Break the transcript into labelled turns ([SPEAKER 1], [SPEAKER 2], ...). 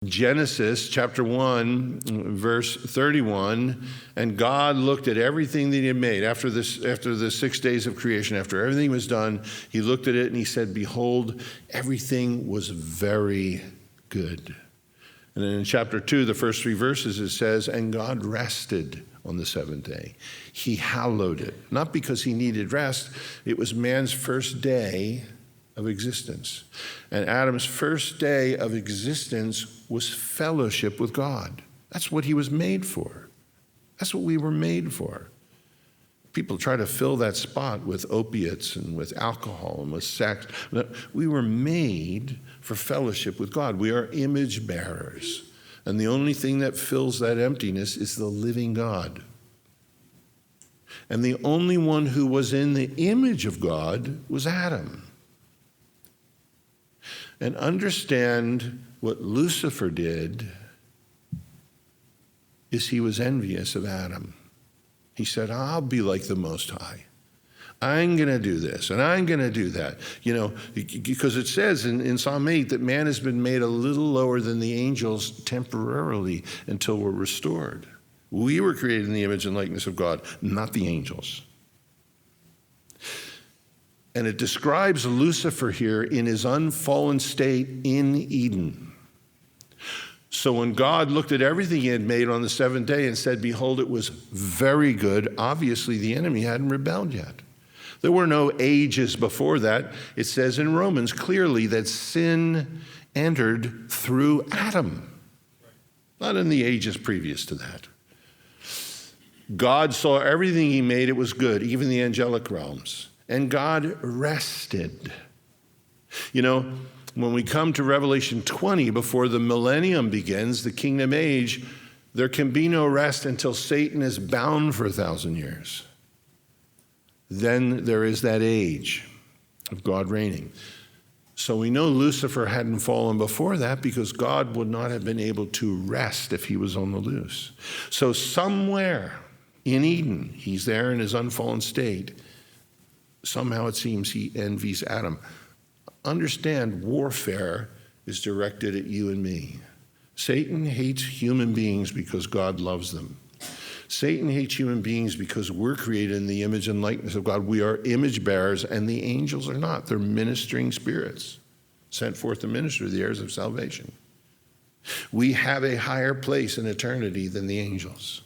[SPEAKER 1] Genesis chapter 1, verse 31, and God looked at everything that he had made after the 6 days of creation, after everything was done, he looked at it and he said, behold, everything was very good. And then in chapter 2, the first 3 verses, it says, and God rested on the seventh day. He hallowed it, not because he needed rest. It was man's first day of existence. And Adam's first day of existence was fellowship with God. That's what he was made for. That's what we were made for. People try to fill that spot with opiates and with alcohol and with sex. We were made for fellowship with God. We are image bearers. And the only thing that fills that emptiness is the living God. And the only one who was in the image of God was Adam. And understand what Lucifer did is he was envious of Adam. He said, I'll be like the Most High. I'm going to do this, and I'm going to do that. You know, because it says in Psalm 8 that man has been made a little lower than the angels temporarily until we're restored. We were created in the image and likeness of God, not the angels. And it describes Lucifer here in his unfallen state in Eden. So when God looked at everything he had made on the seventh day and said, behold, it was very good, obviously the enemy hadn't rebelled yet. There were no ages before that. It says in Romans clearly that sin entered through Adam, not in the ages previous to that. God saw everything he made, it was good, even the angelic realms. And God rested. You know, when we come to Revelation 20, before the millennium begins, the kingdom age, there can be no rest until Satan is bound for 1,000 years. Then there is that age of God reigning. So we know Lucifer hadn't fallen before that because God would not have been able to rest if he was on the loose. So somewhere in Eden, he's there in his unfallen state. Somehow it seems he envies Adam. Understand, warfare is directed at you and me. Satan hates human beings because God loves them. Satan hates human beings because we're created in the image and likeness of God. We are image bearers, and the angels are not. They're ministering spirits sent forth to minister the heirs of salvation. We have a higher place in eternity than the angels.